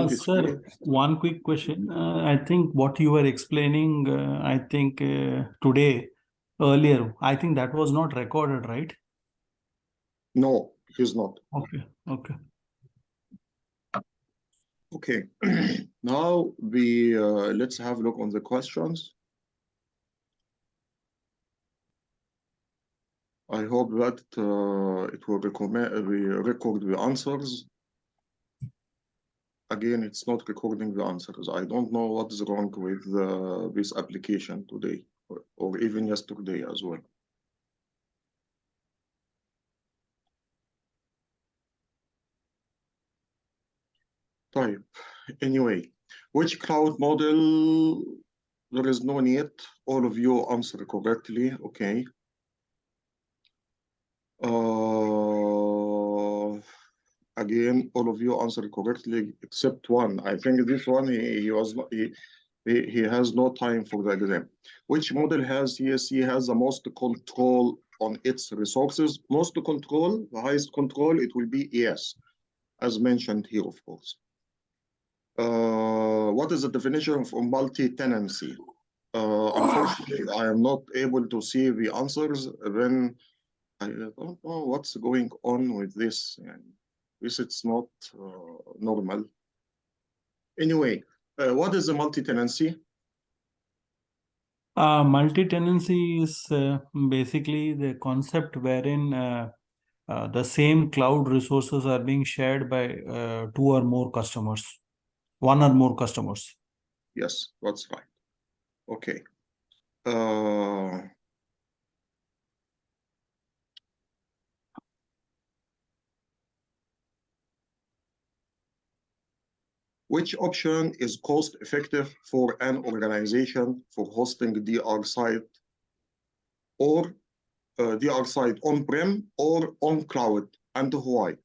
Sir, one quick question. I think what you were explaining, I think today, earlier, I think that was not recorded, right? No, he's not. Okay, okay. Okay, now we let's have a look on the questions. I hope that it will record the answers. Again, it's not recording the answers. I don't know what is wrong with this application today, or even yesterday as well. طيب. Anyway, which cloud model? There is no need. All of you answer correctly. Okay. Again, all of you answered correctly except one. I think this one he has no time for the exam. Which model has CSC has the most control on its resources? Most control, the highest control, it will be ES, as mentioned here, of course. What is the definition of multi-tenancy? Unfortunately, I am not able to see the answers. Then I don't know what's going on with this. This it's not normal. Anyway, what is a multi-tenancy? Multi-tenancy is basically the concept wherein the same cloud resources are being shared by two or more customers, one or more customers. Yes, that's right. Okay. Which option is cost effective for an organization for hosting DR site or DR site on-prem or on cloud, and why?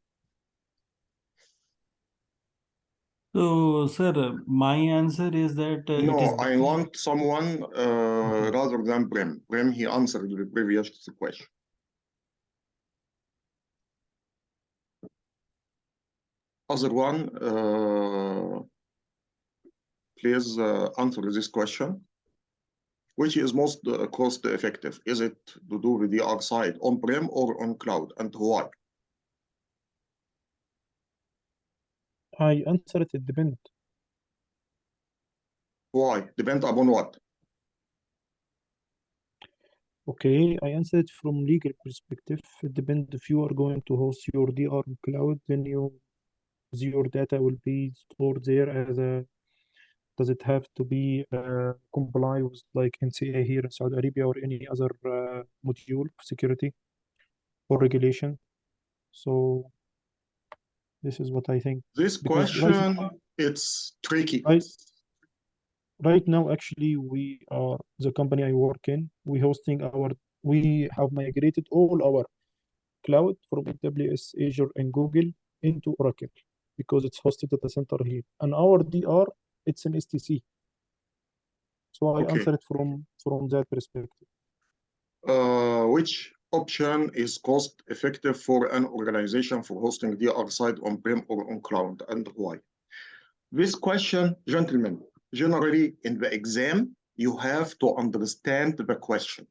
So, sir, my answer is that no, I want someone rather than Prem. Prem, he answered the previous question. Other one, please answer this question. Which is most cost effective? Is it to do with the outside on-prem or on cloud, and why? I answered it depends. Why? Depend upon what? Okay, I answered from legal perspective. It depends if you are going to host your DR on cloud, then your data will be stored there as a. Does it have to be comply with like NCA here in Saudi Arabia or any other module security or regulation? So this is what I think. This question, it's tricky. Right now, actually, we are the company I work in. We have migrated all our cloud from AWS, Azure, and Google into Oracle because it's hosted at the center here. And our DR, it's an STC. So I answer it from that perspective. Which option is cost effective for an organization for hosting DR site on-prem or on cloud, and why? This question, gentlemen, generally in the exam, you have to understand the question.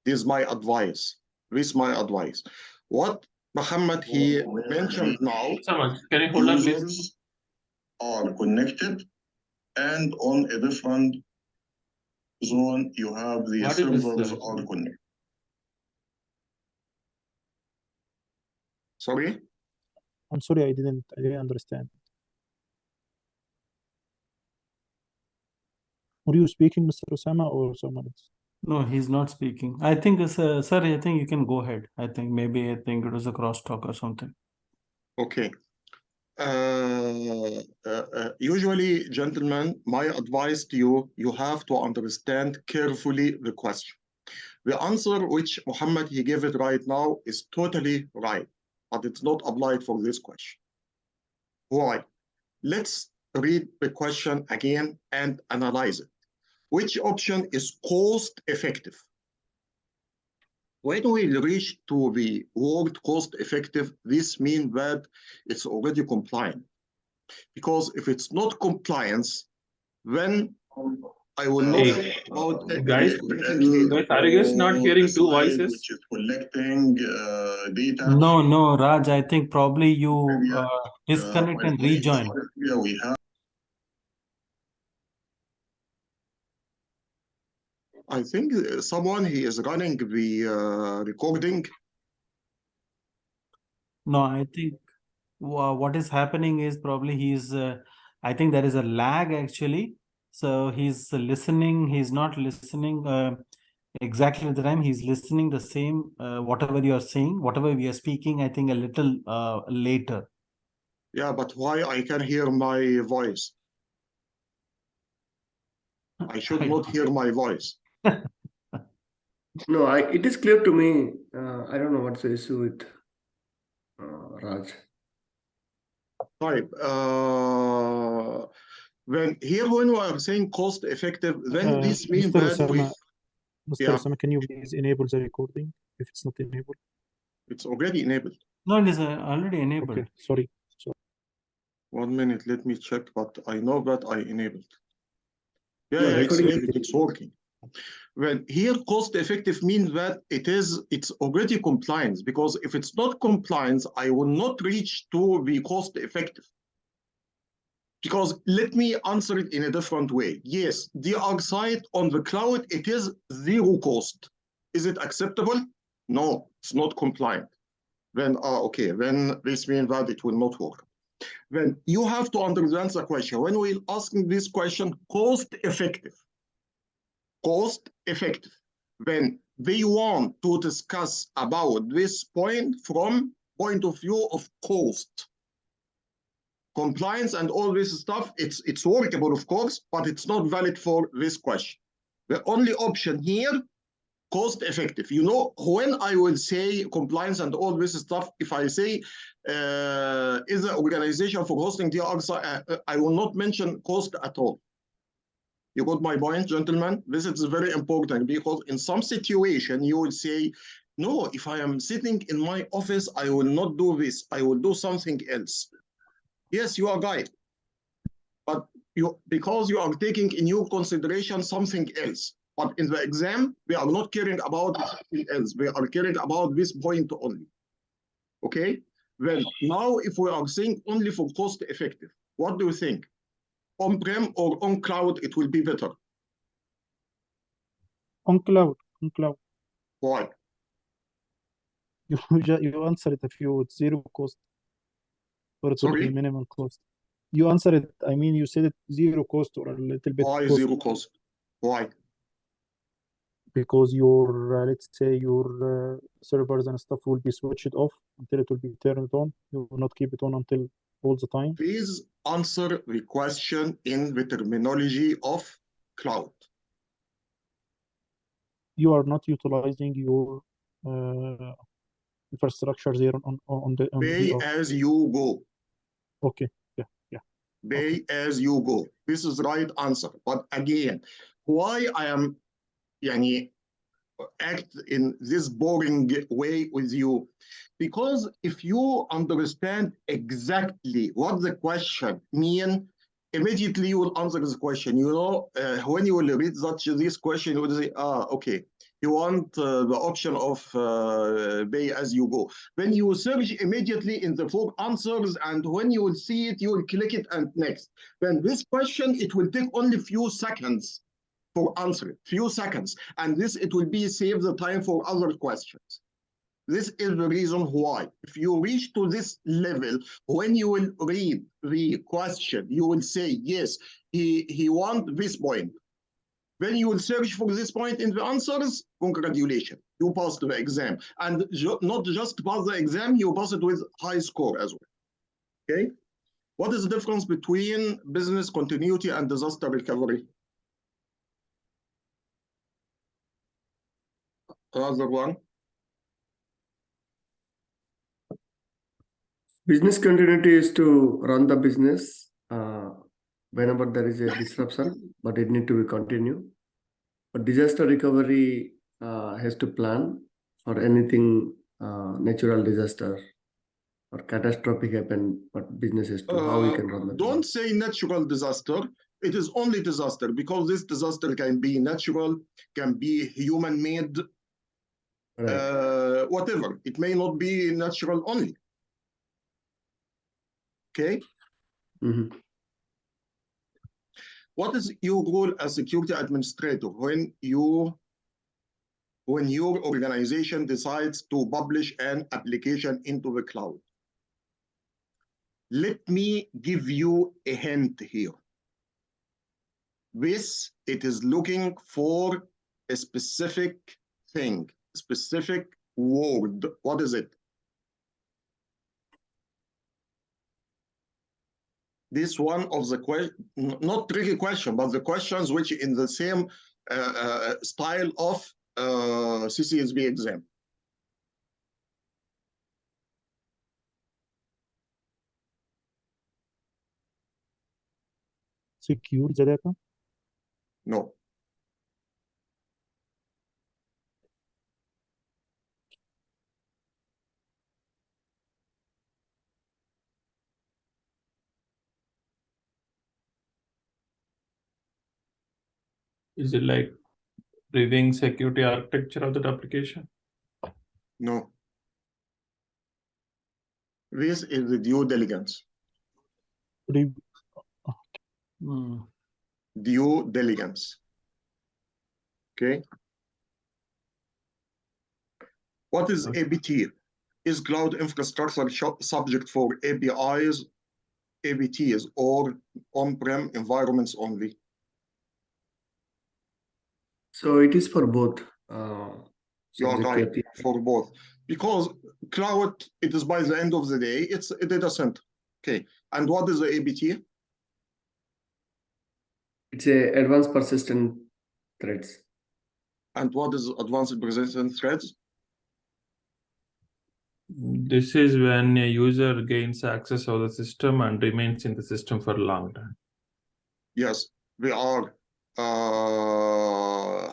This is my advice. What Muhammad he mentioned now, can you hold on, users are connected, and on a different zone, you have the servers are connected. Sorry? I'm sorry, I didn't understand. Were you speaking, Mr. Osama, or someone else? No, he's not speaking. I think, sir, I think you can go ahead. I think it was a crosstalk or something. Okay. Usually, gentlemen, my advice to you, you have to understand carefully the question. The answer which Muhammad he gave it right now is totally right, but it's not applied for this question. Why? Let's read the question again and analyze it. Which option is cost effective? When we reach to the word cost effective, this means that it's already compliant. Because if it's not compliance, then I will not Hey, think about guys, are you guys not hearing two voices? which is collecting data. No, Raj, I think probably you disconnect and rejoin. Yeah, we have. I think someone he is running the recording. No, I think what is happening is probably I think there is a lag actually. So he's listening, he's not listening exactly at the time. He's listening the same, whatever you are saying, whatever we are speaking, I think a little later. Yeah, but why I can hear my voice? I should not hear my voice. No, it is clear to me. I don't know what's the issue with Raj. Right. When we are saying cost effective, then this means Mr. that Osama, Mr. Yeah. Osama, can you please enable the recording if it's not enabled? it's already enabled. No, it is already enabled. Okay, sorry. 1 minute, let me check, but I know that I enabled. Yeah, No, yeah, it's recording- enabled, it's working. When here cost effective means that it's already compliance, because if it's not compliance, I will not reach to the cost effective. Because let me answer it in a different way. Yes, DR site on the cloud, it is zero cost. Is it acceptable? No, it's not compliant. Then, okay, then this means that it will not work. Then you have to understand the question. When we're asking this question, cost effective. Cost effective. When they want to discuss about this point from point of view of cost. Compliance and all this stuff, it's workable, of course, but it's not valid for this question. The only option here, cost effective. You know, when I will say compliance and all this stuff, if I say is the organization for hosting DR, I will not mention cost at all. You got my point, gentlemen? This is very important, because in some situation you will say, no, if I am sitting in my office, I will not do this. I will do something else. Yes, you are right. But because you are taking in your consideration something else. But in the exam, we are not caring about something else. We are caring about this point only. Okay? Well, now if we are saying only for cost effective, what do you think? On-prem or on cloud, it will be better. On cloud. Why? You answered a few, it's zero cost. Or it will be Sorry? minimum cost. You answered it, I mean, you said it zero cost or a little bit Why cost. zero cost? Why? Because your, let's say, your servers and stuff will be switched off until it will be turned on. You will not keep it on until all the time. Please answer the question in the terminology of cloud. You are not utilizing your infrastructure there on the Pay VR. as you go. Okay, yeah. Pay as you go. This is the right answer. But again, why I am act in this boring way with you? Because if you understand exactly what the question means, immediately you will answer this question. You know, when you will read this question, you will say, okay, you want the option of pay as you go. When you search immediately in the 4 answers, and when you will see it, you will click it and next. Then this question, it will take only few seconds for answering, few seconds. And this, it will be save the time for other questions. This is the reason why. If you reach to this level, when you will read the question, you will say, yes, he want this point. When you will search for this point in the answers, congratulations, you passed the exam. And not just pass the exam, you pass it with high score as well. Okay? What is the difference between business continuity and disaster recovery? Another one. Business continuity is to run the business whenever there is a disruption, but it need to be continued. But disaster recovery has to plan for anything natural disaster or catastrophic happen, what businesses do, how we can run the Don't business? say natural disaster. It is only disaster because this disaster can be natural, can be human-made, Right. whatever. It may not be natural only. Okay? Mhm. What is your role as security administrator when your organization decides to publish an application into the cloud? Let me give you a hint here. This, it is looking for a specific thing, a specific word. What is it? This one of the not tricky question, but the questions which in the same style of CCSP exam. Secure the data. No. Is it like reviewing security architecture of that application? No. This is the due diligence. Re- Due diligence. Okay. What is ABT? Is cloud infrastructure subject for APIs, ABTs, or on-prem environments only? So it is for both. You are subject right, API. for both. Because cloud, it is by the end of the day, it's a data center. Okay. And what is the ABT? It's a advanced persistent threads. And what is advanced persistent threads? This is when a user gains access of the system and remains in the system for a long time. Yes, we are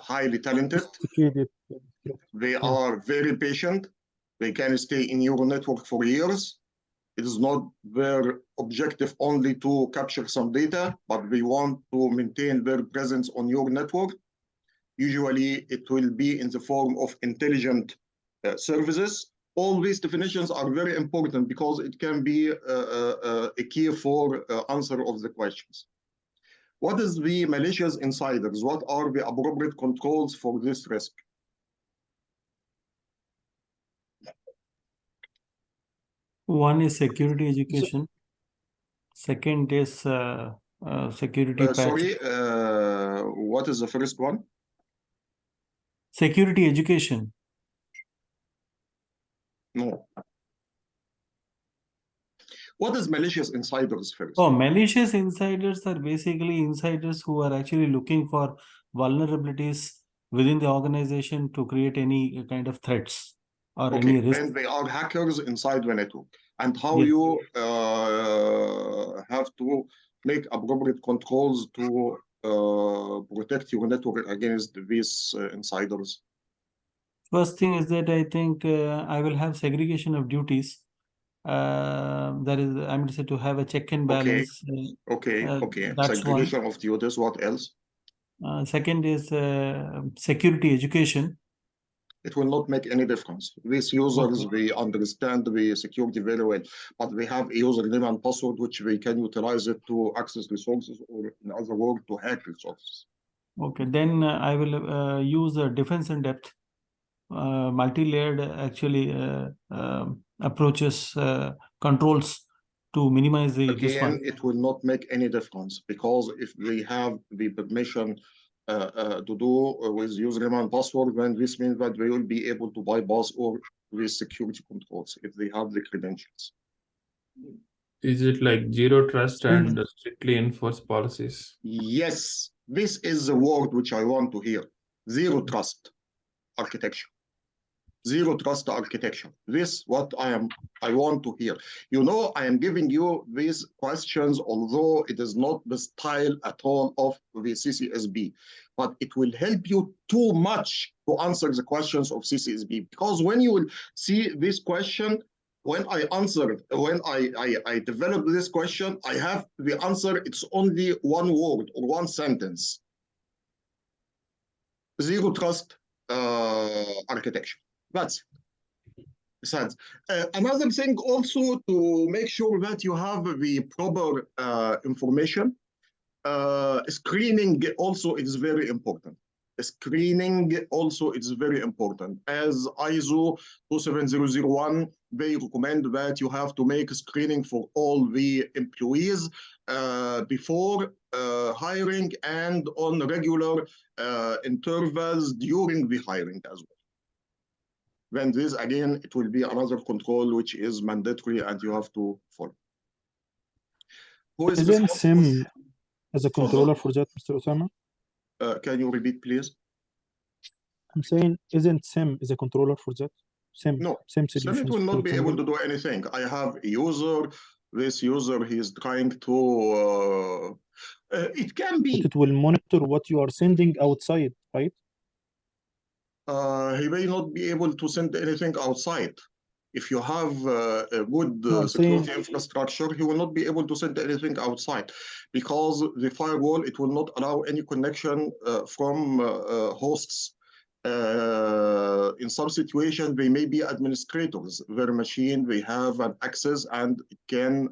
highly talented. Sophisticated. They are very patient. They can stay in your network for years. It is not their objective only to capture some data, but they want to maintain their presence on your network. Usually, it will be in the form of intelligent services. All these definitions are very important because it can be a key for answer of the questions. What is the malicious insiders? What are the appropriate controls for this risk? One is security education. Second is security patch. Sorry, what is the first one? Security education. No. What is malicious insiders first? Oh, malicious insiders are basically insiders who are actually looking for vulnerabilities within the organization to create any kind of threats or Okay, any risk. and they are hackers inside the network. And how Yes. you have to make appropriate controls to protect your network against these insiders? First thing is that I think I will have segregation of duties. That is, I'm going to say to have a check and balance. Okay. That's Segregation of duties. What else? one. Second is security education. It will not make any difference. These users, they understand the security very well, but they have a username and password which they can utilize it to access resources, or in other words, to hack resources. Okay, then I will use defense in depth, multi-layered actually approaches, controls to minimize this Again, one. it will not make any difference because if they have the permission to do with username and password, then this means that they will be able to bypass all these security controls if they have the credentials. Is it like zero trust and strictly enforced policies? Yes, this is the word which I want to hear. Zero trust architecture. Zero trust architecture. This what I want to hear. You know, I am giving you these questions, although it is not the style at all of the CCSP, but it will help you too much to answer the questions of CCSP. Because when you will see this question, when I developed this question, I have the answer. It's only one word or one sentence. Zero trust architecture. That's it. Another thing also, to make sure that you have the proper information, screening also is very important. Screening also is very important. As ISO 27001, they recommend that you have to make a screening for all the employees before hiring and on regular intervals during the hiring as well. Then this, again, it will be another control which is mandatory and you have to follow. Who is Isn't responsible? SIM as a controller for that, Mr. Osama? Can you repeat, please? I'm saying, isn't SIM is a controller for that? SIM No, SIM SIM solutions, it will for not be able example. to do anything. I have a user. This user, he is trying to. It can But be. it will monitor what you are sending outside, right? He may not be able to send anything outside. If you have a good No, I'm security saying, infrastructure, he will not be able to send anything outside, because the firewall, it will not allow any connection from hosts. In some situations, they may be administrators. Their machine, they have an access and it can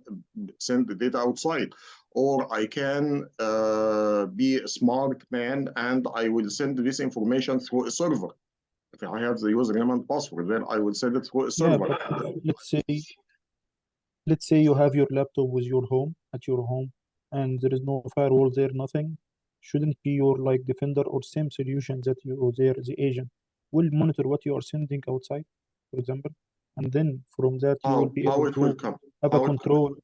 send the data outside. Or I can be a smart man and I will send this information through a server. If I have the username and password, then I will send it through a yeah, server. but let's say you have your laptop with your home at your home, and there is no firewall there, nothing. Shouldn't be your like Defender or SIM solution that you there, the agent will monitor what you are sending outside, for example, and then from that you will be How able it will to come? have a control.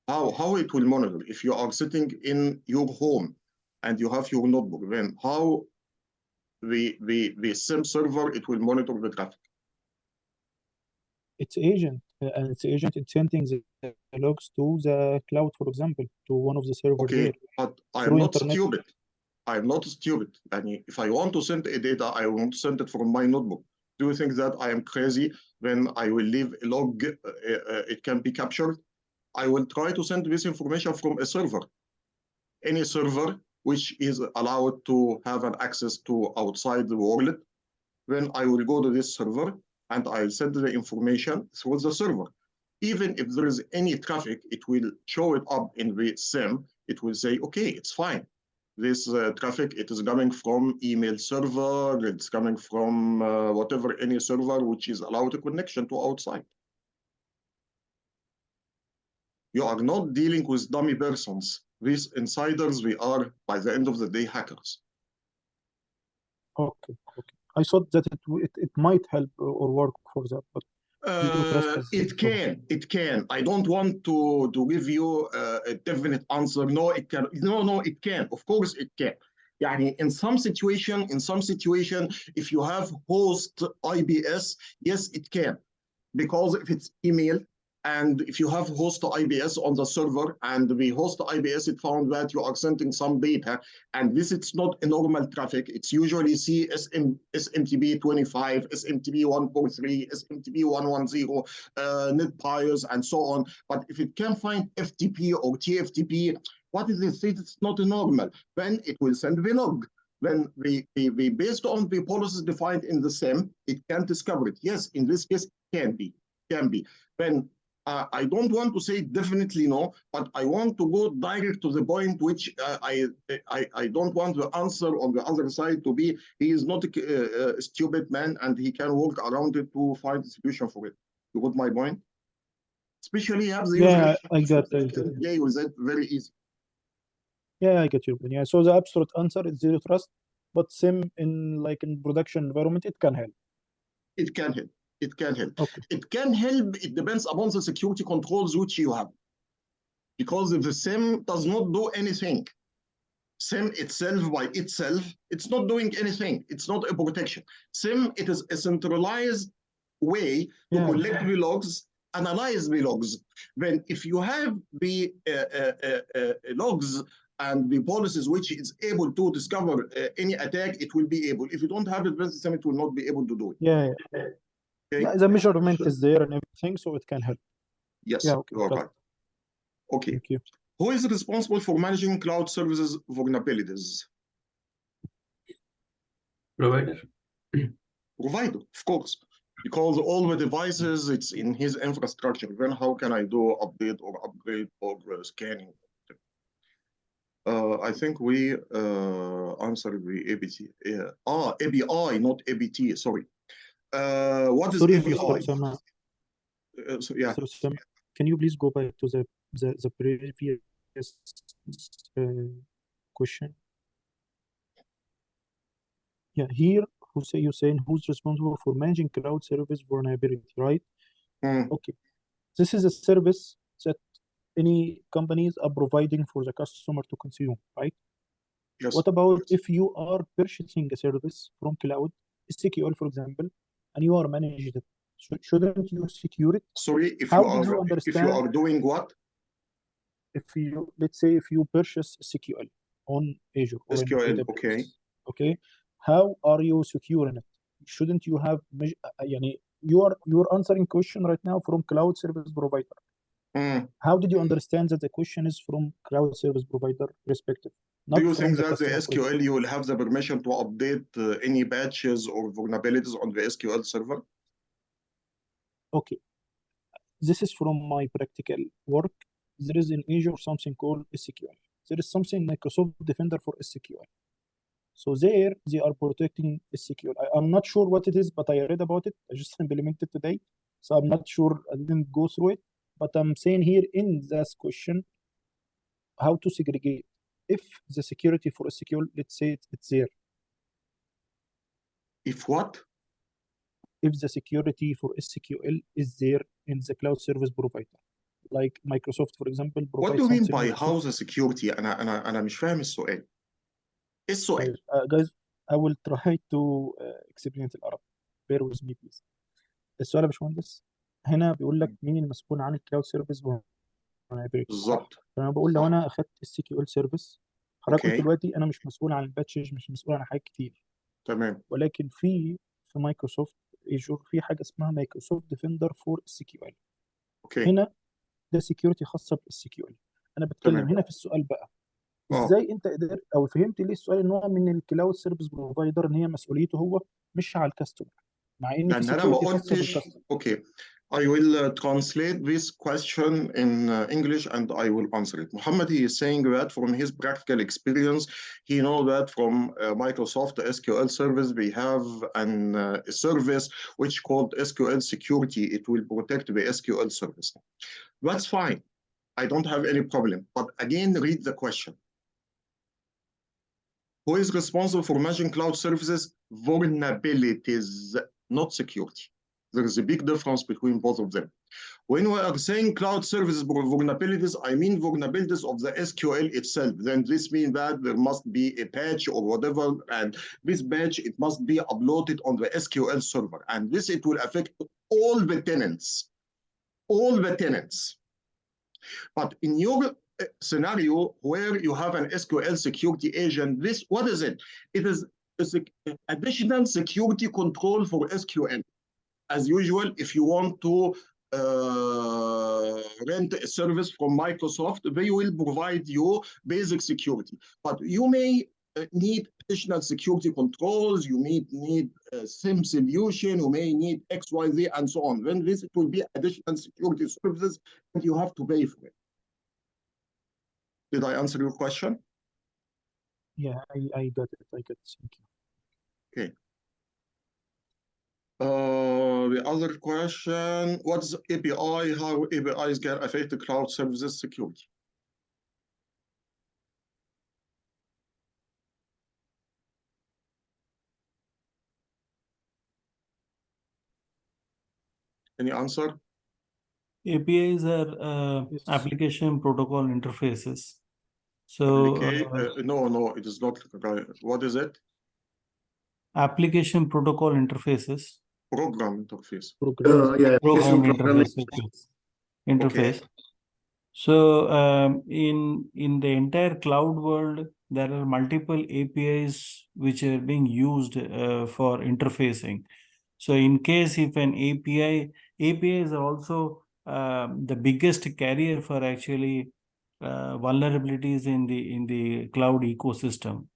How it will monitor? If you are sitting in your home and you have your notebook, then how the SIM server, it will monitor the traffic? It's agent, and it's agent. It's sending the logs to the cloud, for example, to one of the servers Okay, there but I'm through not internet. stupid. I'm not stupid. And if I want to send a data, I want to send it from my notebook. Do you think that I am crazy when I will leave a log, it can be captured? I will try to send this information from a server. Any server which is allowed to have an access to outside the world, then I will go to this server and I'll send the information through the server. Even if there is any traffic, it will show it up in the SIM. It will say, okay, it's fine. This traffic, it is coming from email server, it's coming from whatever, any server which is allowed a connection to outside. You are not dealing with dummy persons. These insiders, we are, by the end of the day, hackers. Okay. I thought that it might help or work for that, but zero trust is it can. I don't want to give you a definite answer. No, it can. No, it can. Of course, it can. Yani in some situation, if you have host IBS, yes, it can, because if it's email. And if you have host IBS on the server and the host IBS, it found that you are sending some data, and this is not a normal traffic. It's usually SMTP 25, SMTP 143, SMTP 110, net priors, and so on. But if it can find FTP or TFTP, what is this? It's not normal. Then it will send the log. Then based on the policies defined in the SIM, it can discover it. Yes, in this case, can be. Then I don't want to say definitely no, but I want to go direct to the point, which I don't want the answer on the other side to be, he is not a stupid man and he can work around it to find a solution for it. You got my point? Especially have the yeah, I got it. play with it very easy. Yeah, I get your point. Yeah, so the absolute answer is zero trust, but SIM in production environment, it can help. It can help. It can help. Okay. It can help. It depends upon the security controls which you have. Because if the SIM does not do anything, SIM itself by itself, it's not doing anything. It's not a protection. SIM, it is a centralized way to collect the logs, analyze the logs. Then if you have the logs and the policies which is able to discover any attack, it will be able. If you don't have it, then the SIM, it will not be able to do it. Yeah. Okay. Yeah, the measurement is there and everything, so it can help. Yes, Yeah, okay, you are got right. it. Okay. Thank you. Who is responsible for managing cloud services vulnerabilities? Provider. Provider, of course, because all the devices, it's in his infrastructure. Then how can I do update or upgrade or scanning? I think we answered the ABT. ABI, not ABT, sorry. What is Sorry, ABI? Mr. Osama. Yeah. Mr. Osama, can you please go back to the previous question? Yeah, here you're saying who's responsible for managing cloud service vulnerability, right? Okay. This is a service that any companies are providing for the customer to consume, right? Yes. What about if you are purchasing a service from cloud, SQL, for example, and you are managing it? Shouldn't you secure it? Sorry, if How you did are you if you understand? are doing what? If you, let's say, if you purchase SQL on Azure or in SQL, AWS, okay. okay, how are you securing it? Shouldn't you have you are answering question right now from cloud service provider. How did you understand that the question is from cloud service provider perspective? Do you Not from think the that the customer SQL perspective? you will have the permission to update any patches or vulnerabilities on the SQL server? Okay, this is from my practical work. There is in Azure something called SQL. There is something Microsoft Defender for SQL. So there they are protecting SQL. I'm not sure what it is, but I read about it. I just implemented today, so I'm not sure. I didn't go through it, but I'm saying here in this question how to segregate if the security for SQL, let's say it's there. If what? If the security for SQL is there in the cloud service provider, like Microsoft, for example, What do provides you mean something by Microsoft. how the security? أنا مش فاهم السؤال. إيه السؤال؟ Guys, I will try to explain it in Arabic. Bear with me, please. السؤال يا باشمهندس هنا بيقول لك مين المسؤول عن الكلاود سيرفيس بالظبط. فانا بقول لو انا اخدت السي كيو ال سيرفيس، حضرتك قلت اوكي. دلوقتي انا مش مسؤول عن الباتشز، مش مسؤول عن حاجات كتير، تمام. ولكن في مايكروسوفت ايجور في حاجه اسمها مايكروسوفت ديفندر فور السي كيو ال. اوكي. هنا ده سكيورتي خاصه بالسي كيو ال. انا بتكلم تمام. هنا في السؤال بقى ازاي انت قدرت او فهمت ليه السؤال ان هو من الكلاود سيرفيس بروفايدر، ان هي مسؤوليته هو مش على الكاستمر، مع ان في لأن أنا ما سكيورتي خاصه قلتش. بالكاستمر. Okay. I will translate this question in English and I will answer it. Muhammad, he is saying that from his practical experience, he knows that from Microsoft SQL service, we have a service which called SQL security. It will protect the SQL service. That's fine. I don't have any problem. But again, read the question. Who is responsible for managing cloud services? Vulnerabilities, not security. There is a big difference between both of them. When we are saying cloud services vulnerabilities, I mean vulnerabilities of the SQL itself. Then this means that there must be a patch or whatever, and this patch, it must be uploaded on the SQL server. And this, it will affect all the tenants. All the tenants. But in your scenario where you have an SQL security agent, this, what is it? It is additional security control for SQL. As usual, if you want to rent a service from Microsoft, they will provide you basic security. But you may need additional security controls, you may need SIM solution, you may need XYZ and so on. Then this it will be additional security services that you have to pay for it. Did I answer your question? Yeah, I got it. I got it. Thank you. Okay. The other question, what's API? How APIs can affect the cloud services security? Any answer? APIs are Yes. application protocol interfaces. So no, it is not. What is it? application protocol interfaces. Program interface. Yeah, Program programming. interface. Okay. So in the entire cloud world, there are multiple APIs which are being used for interfacing. So in case if an API is also the biggest carrier for actually vulnerabilities in the cloud ecosystem.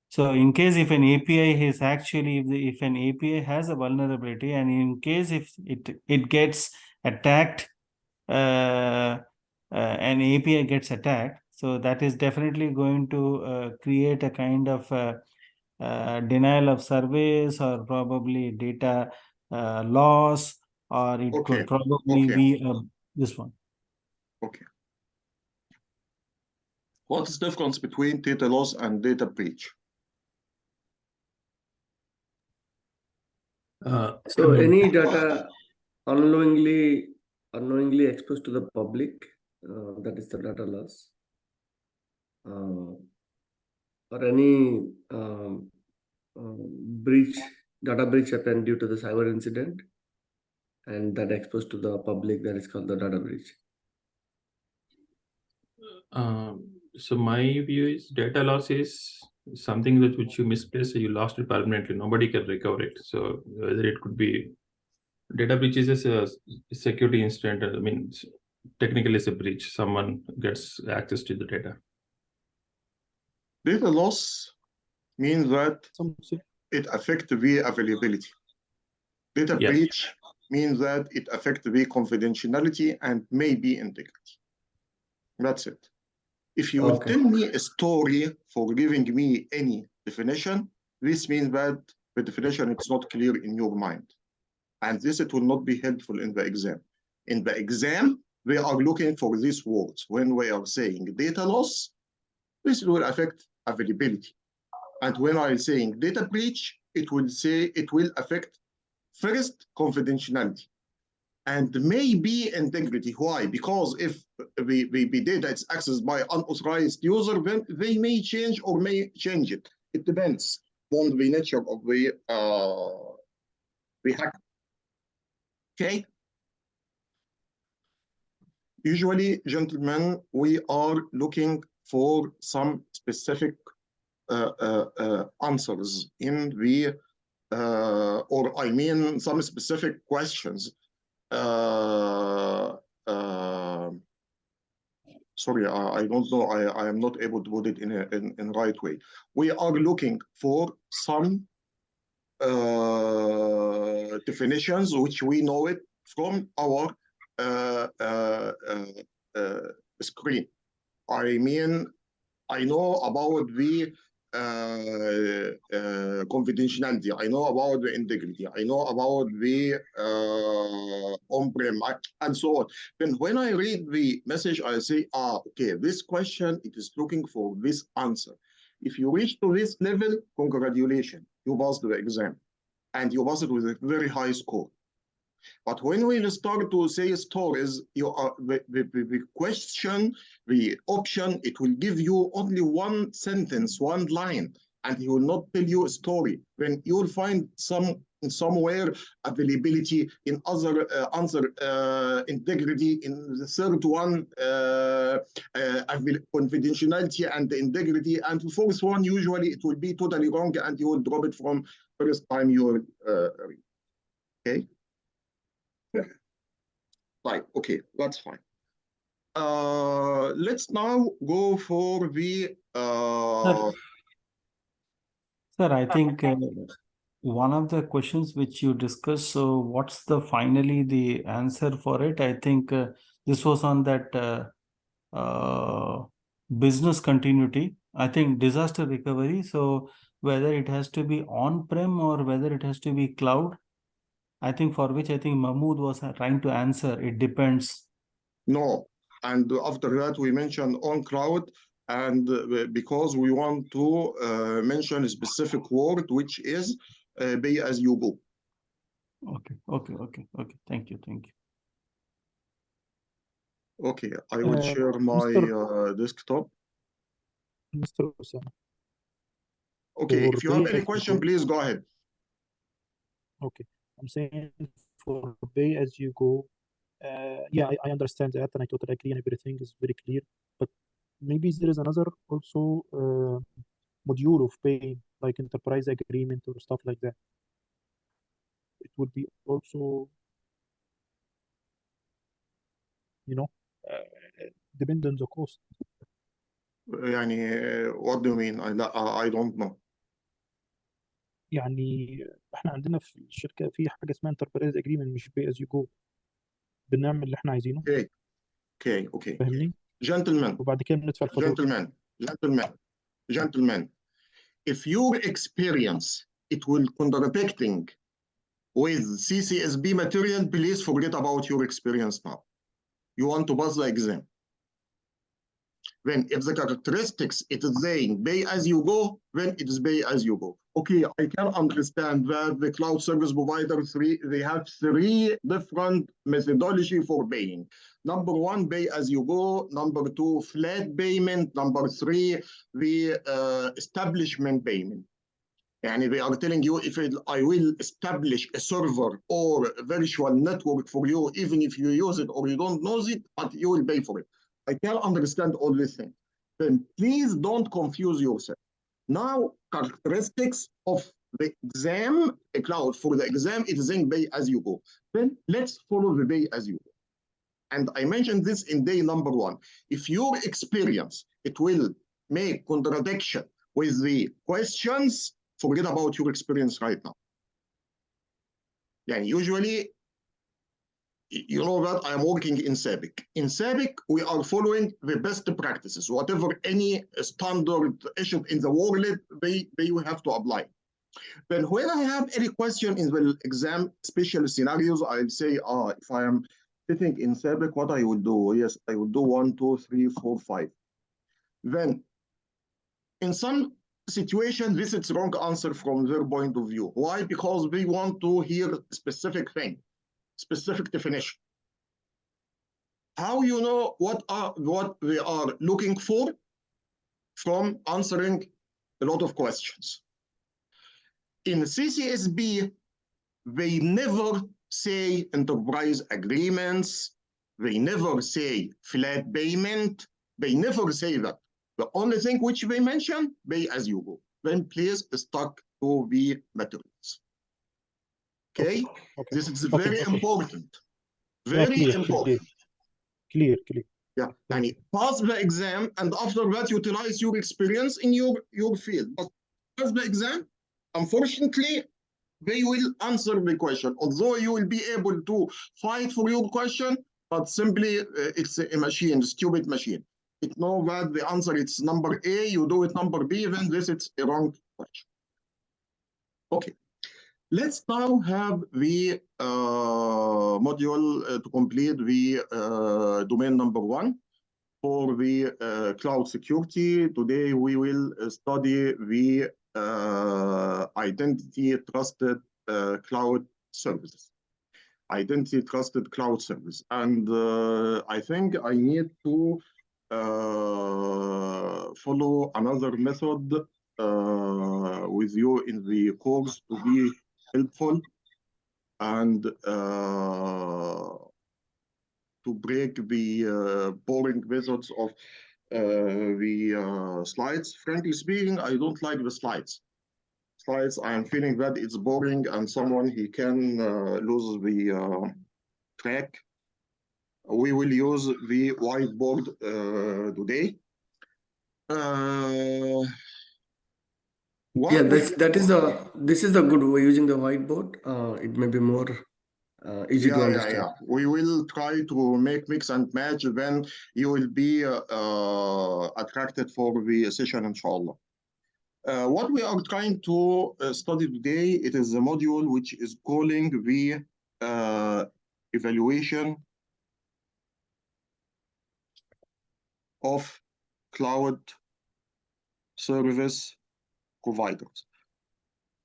So in case if an API is actually if an API has a vulnerability, and in case if it gets attacked, an API gets attacked, so that is definitely going to create a kind of denial of service, or probably data loss, or it Okay, could probably okay, be this one. okay. What is the difference between data loss and data breach? So any data unknowingly exposed to the public, that is the data loss. Or any data breach happened due to the cyber incident, and that exposed to the public, that is called the data breach. So my view is data loss is something that which you misplaced, so you lost it permanently. Nobody can recover it. So whether it could be data breach is a security incident. I mean, technically it's a breach. Someone gets access to the data. Data loss means that Something. it affects the availability. Data Yeah. breach means that it affects the confidentiality and maybe integrity. That's it. If you will Okay. tell me a story for giving me any definition, this means that the definition is not clear in your mind. And this, it will not be helpful in the exam. In the exam, we are looking for these words. When we are saying data loss, this will affect availability. And when I'm saying data breach, it will affect first confidentiality and maybe integrity. Why? Because if the data is accessed by unauthorized user, then they may change or may change it. It depends on the nature of the hack. Okay. Usually, gentlemen, we are looking for some specific answers in the, or I mean, some specific questions. Sorry, I don't know. I am not able to put it in in right way. We are looking for some definitions which we know it from our screen. I mean, I know about the confidentiality. I know about the integrity. I know about the on-prem and so on. Then when I read the message, I say, okay, this question, it is looking for this answer. If you reach to this level, congratulations, you passed the exam. And you passed it with a very high score. But when we start to say stories, the question, the option, it will give you only one sentence, one line, and it will not tell you a story. Then you will find somewhere availability, in other answer integrity, in the third one confidentiality and integrity, and the fourth one usually it will be totally wrong, and you will drop it from first time you will read. Okay. Right, okay, that's fine. Let's now go for the Sir, I think one of the questions which you discussed, so what's finally the answer for it? I think this was on that business continuity. I think disaster recovery. So whether it has to be on-prem or whether it has to be cloud, I think for which I think Mahmood was trying to answer, it depends. No, and after that we mentioned on cloud, and because we want to mention a specific word, which is pay as you go. Okay. Thank you. Okay, I will share my desktop. Mr. Osama, Okay, if you have any as you question, go, please go ahead. okay, I'm saying for pay as you go, yeah, I understand that, and I totally agree, and everything is very clear. But maybe there is another also module of pay, like enterprise agreement or stuff like that. will be also, depend on the cost. يعني what do you mean? I don't know. يعني احنا عندنا في الشركة في حاجة اسمها enterprise agreement، مش pay as you go. بنعمل اللي احنا عايزينه، Okay. فاهمني؟ Gentlemen, وبعد كده بندفع الفاتورة. gentlemen, if your experience it will contradicting with CCSP material, please forget about your experience now. You want to pass the exam. Then if the characteristics it is saying pay as you go, then it is pay as you go. Okay, I can understand that the cloud service provider they have three different methodology for paying. Number one, pay as you go. Number two, flat payment. Number three, the establishment payment. And they are telling you if I will establish a server or a virtual network for you, even if you use it or you don't use it, but you will pay for it. I can understand all these things. Then please don't confuse yourself. Now, characteristics of the exam, a cloud for the exam, it is in pay as you go. Then let's follow the pay as you go. And I mentioned this in day number one. If your experience, it will make contradiction with the questions, forget about your experience right now. Yeah, usually, you know that I'm working in SABIC. In SABIC, we are following the best practices. Whatever any standard issued in the world, they will have to apply. Then when I have any question in the exam, special scenarios, I'll say, if I am sitting in SABIC, what I will do? Yes, I will do 1, 2, 3, 4, 5. Then in some situation, this is wrong answer from their point of view. Why? Because we want to hear specific thing, specific definition. How you know what they are looking for from answering a lot of questions. In CCSP, they never say enterprise agreements. They never say flat payment. They never say that. The only thing which they mention, pay as you go. Then please stuck to the materials. Okay? This is very important. Very important. Clear. Yeah, and pass the exam, and after that, utilize your experience in your field. But pass the exam, unfortunately, they will answer the question. Although you will be able to fight for your question, but simply it's a machine, a stupid machine. It knows that the answer is number A, you do it number B, then this is a wrong question. Okay, let's now have the module to complete the domain number one for the cloud security. Today we will study the identity trusted cloud services. Identity trusted cloud service. And I think I need to follow another method with you in the course to be helpful and to break the boring methods of the slides. Frankly speaking, I don't like the slides. I am feeling that it's boring and someone he can lose the track. We will use the whiteboard today. This is the good way using the whiteboard. It may be more easy to understand. Yeah. We will try to make mix and match. Then you will be attracted for the session, inshallah. What we are trying to study today, it is a module which is calling the evaluation of cloud service providers.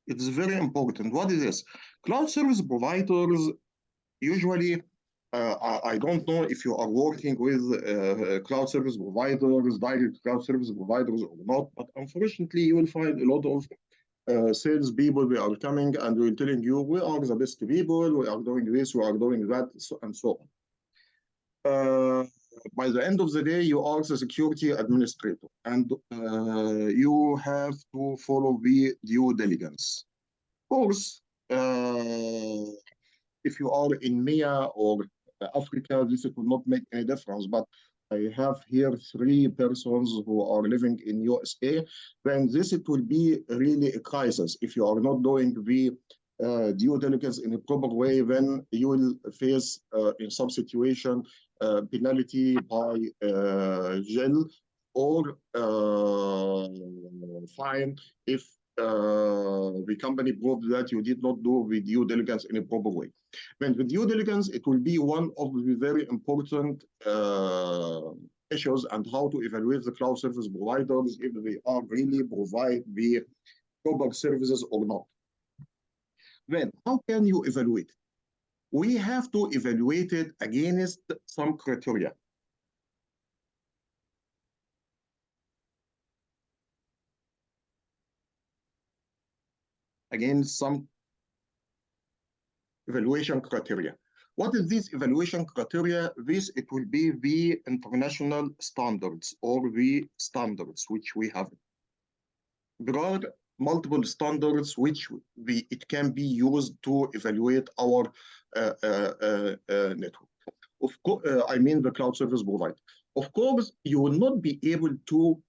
It is very important. What is this? Cloud service providers, usually, I don't know if you are working with cloud service providers, direct cloud service providers or not, but unfortunately, you will find a lot of sales people, they are coming and will telling you, we are the best people, we are doing this, we are doing that, and so on. By the end of the day, you are the security administrator, and you have to follow the due diligence. Of course, if you are in MEA or Africa, this will not make any difference. But I have here 3 persons who are living in USA. Then this it will be really a crisis. If you are not doing the due diligence in a proper way, then you will face in some situation penalty by jail or fine if the company proves that you did not do the due diligence in a proper way. When the due diligence, it will be one of the very important issues and how to evaluate the cloud service providers if they are really provide the proper services or not. Then how can you evaluate? We have to evaluate it against some criteria. Against some evaluation criteria. What is this evaluation criteria? This, it will be the international standards or the standards which we have. There are multiple standards which it can be used to evaluate our network. Of course, I mean the cloud service provider. Of course, you will not be able to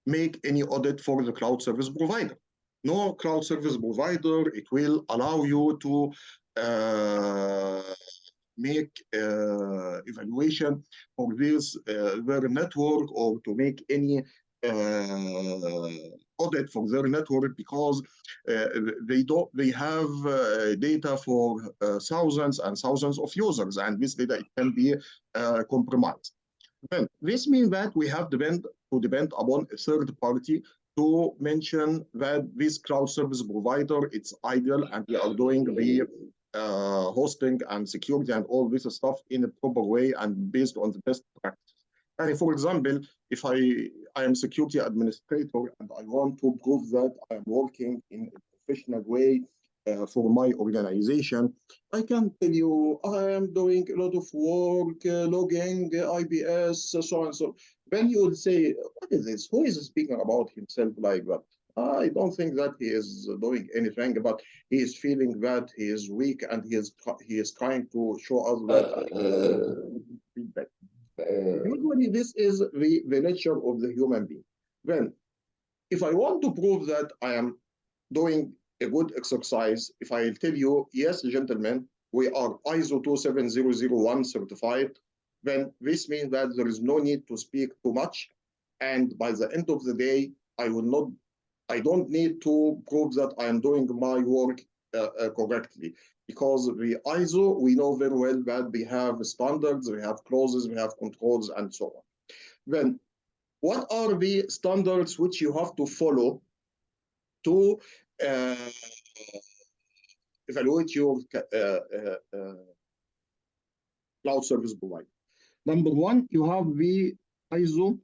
make any audit for the cloud service provider. No cloud service provider, it will allow you to make evaluation for this their network or to make any audit for their network because they have data for thousands and thousands of users, and this data it can be compromised. Then this means that we have to depend upon a third party to mention that this cloud service provider it's ideal and we are doing the hosting and security and all this stuff in a proper way and based on the best practice. And for example, if I am security administrator and I want to prove that I am working in a professional way for my organization, I can tell you I am doing a lot of work, logging, IPS, so and so. Then you will say, what is this? Who is speaking about himself like that? I don't think that he is doing anything, but he is feeling that he is weak and he is trying to show us that feedback. Usually this is the nature of the human being. Then if I want to prove that I am doing a good exercise, if I tell you, yes, gentlemen, we are ISO 27001 certified, then this means that there is no need to speak too much. And by the end of the day, I don't need to prove that I am doing my work correctly, because the ISO, we know very well that we have standards, we have clauses, we have controls, and so on. Then, what are the standards which you have to follow to evaluate your cloud service provider? Number one, you have the ISO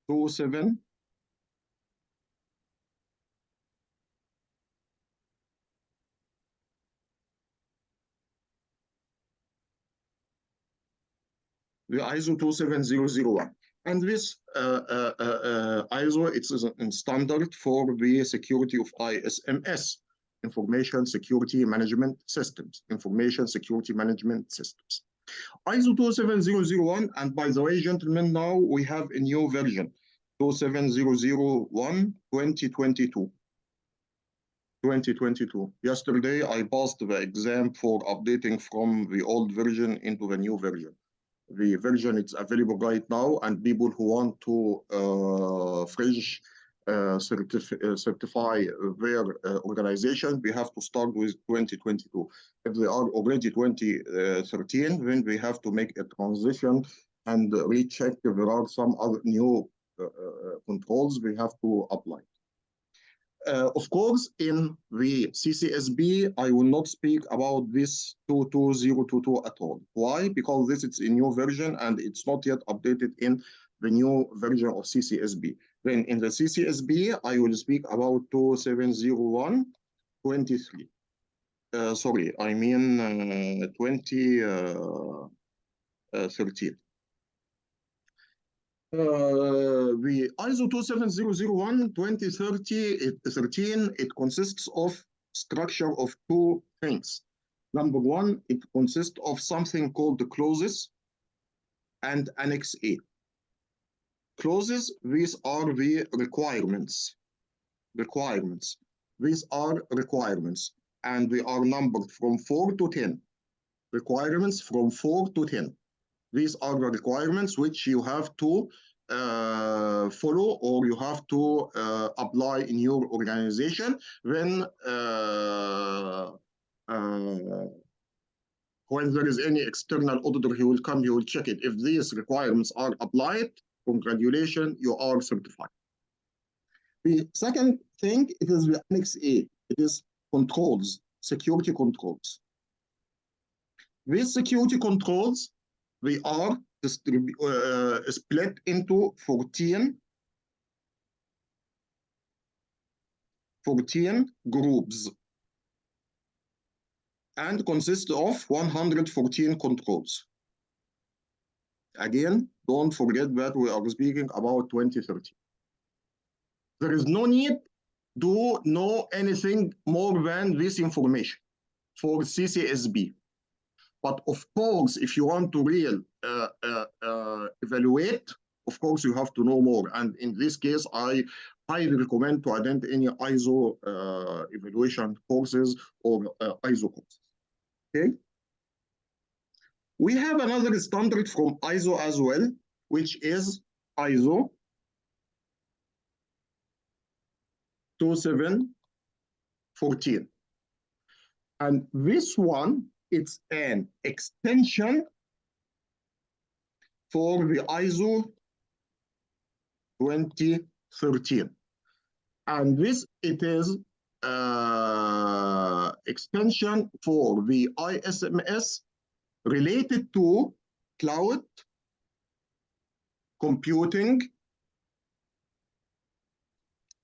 27. The ISO 27001. And this ISO, it's a standard for the security of ISMS, Information Security Management Systems, Information Security Management Systems. ISO 27001, and by the way, gentlemen, now we have a new version, 27001 2022. 2022. Yesterday, I passed the exam for updating from the old version into the new version. The version is available right now, and people who want to fresh certify their organization, we have to start with 2022. If they are already 2013, then we have to make a transition and recheck if there are some other new controls we have to apply. Of course, in the CCSP, I will not speak about this 22022 at all. Why? Because this is a new version and it's not yet updated in the new version of CCSP. Then in the CCSP, I will speak about 2701 23. Sorry, I mean 2013. The ISO 27001 2013, it consists of structure of two things. Number one, it consists of something called the clauses and Annex A. Clauses, these are the requirements. These are requirements, and they are numbered from 4 to 10. Requirements from 4 to 10. These are the requirements which you have to follow, or you have to apply in your organization when there is any external auditor. He will come, he will check it. If these requirements are applied, congratulations, you are certified. The second thing, it is the Annex A. It is controls, security controls. These security controls, they are split into 14 groups and consist of 114 controls. Again, don't forget that we are speaking about 2030. There is no need to know anything more than this information for CCSP. But of course, if you want to really evaluate, of course, you have to know more. And in this case, I highly recommend to attend any ISO evaluation courses or ISO courses. Okay. We have another standard from ISO as well, which is ISO 2714. And this one, it's an extension for the ISO 2013. And this, it is extension for the ISMS related to cloud computing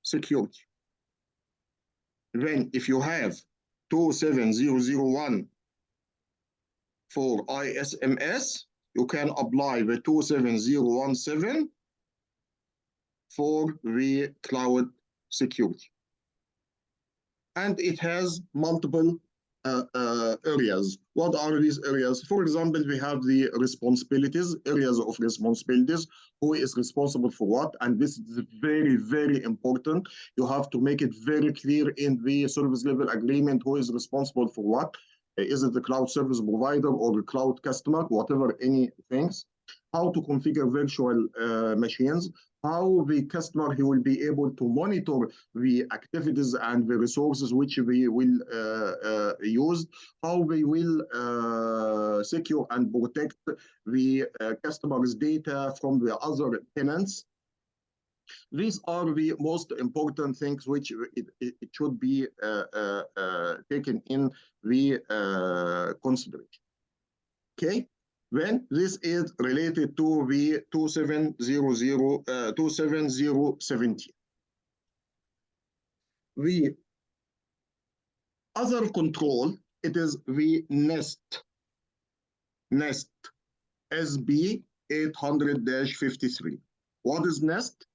security. Then if you have 27001 for ISMS, you can apply the 27017 for the cloud security. And it has multiple areas. What are these areas? For example, we have the responsibilities, areas of responsibilities, who is responsible for what, and this is very, very important. You have to make it very clear in the service level agreement who is responsible for what. Is it the cloud service provider or the cloud customer, whatever, any things. How to configure virtual machines, how the customer, he will be able to monitor the activities and the resources which we will use, how we will secure and protect the customer's data from the other tenants. These are the most important things which it should be taken in the consideration. Okay. When this is related to the 27017. The other control, it is the NEST SB 800-53. What is NEST?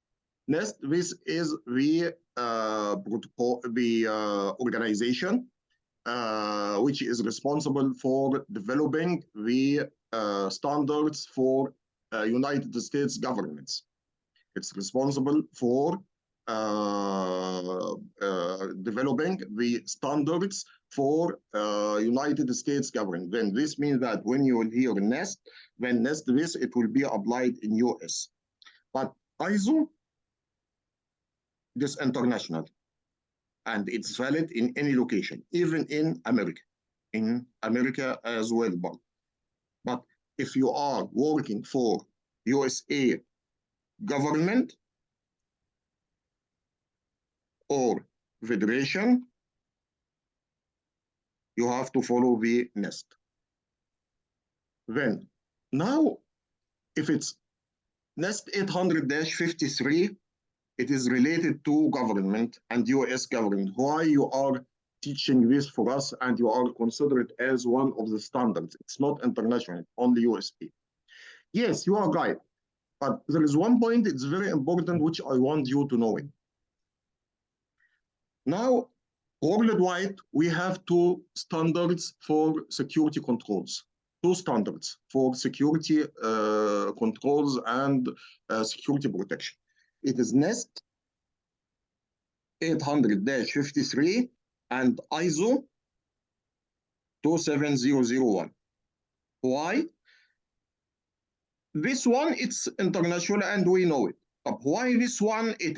NEST, this is the protocol, the organization which is responsible for developing the standards for United States governments. It's responsible for developing the standards for United States government. Then this means that when you will hear NEST, when NEST this, it will be applied in US. But ISO, this international, and it's valid in any location, even in America as well. But if you are working for USA government or federation, you have to follow the NEST. Then, now, if it's NEST 800-53, it is related to government and US government. Why you are teaching this for us and you are considered as one of the standards? It's not international, only USP. Yes, you are right. But there is one point, it's very important, which I want you to know it. Now, Worldwide, we have two standards for security controls. Two standards for security controls and security protection. It is NIST 800-53 and ISO 27001. Why? This one, it's international and we know it. Why this one? It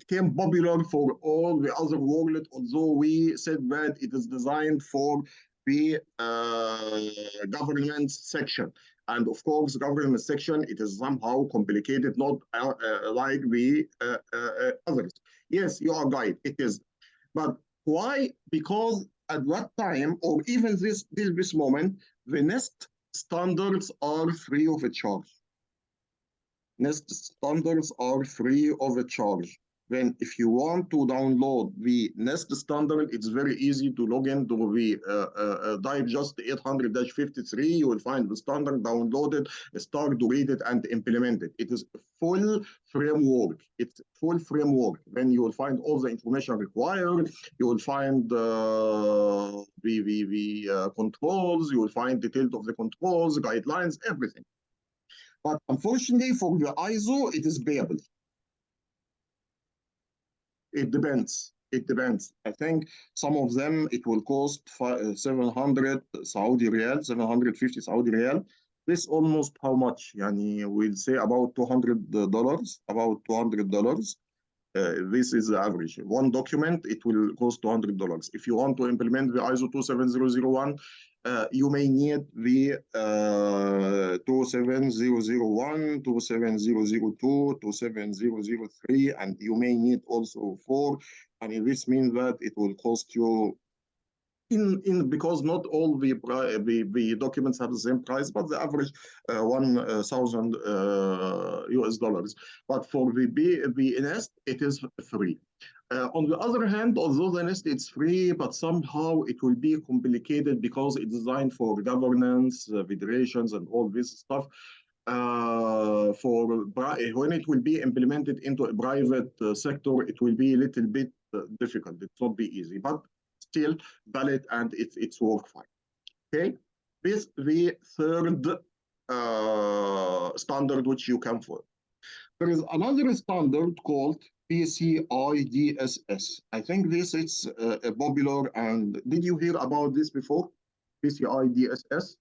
came popular for all the other world, although we said that it is designed for the government section. And of course, government section, it is somehow complicated, not like the others. Yes, you are right, it is. But why? Because at that time, or even this moment, the NIST standards are free of charge. NIST standards are free of charge. Then if you want to download the NIST standard, it's very easy to log into the type just 800-53. You will find the standard, download it, start to read it and implement it. It is a full framework. It's full framework. Then you will find all the information required. You will find the controls. You will find details of the controls, guidelines, everything. But unfortunately, for the ISO, it is payable. It depends. It depends. I think some of them, it will cost 700 Saudi riyal, 750 Saudi riyal. This almost how much? Yani we'll say about $200, about $200. This is the average. One document, it will cost $200. If you want to implement the ISO 27001, you may need the 27001, 27002, 27003, and you may need also 4. And this means that it will cost you because not all the documents have the same price, but the average 1,000 US dollars. But for the NIST, it is free. On the other hand, although the NIST is free, but somehow it will be complicated because it's designed for governance, federations, and all this stuff. When it will be implemented into a private sector, it will be a little bit difficult. It won't be easy, but still valid and it's work fine. Okay, this the third standard which you can follow. There is another standard called PCI DSS. I think this is popular. And did you hear about this before? PCI DSS?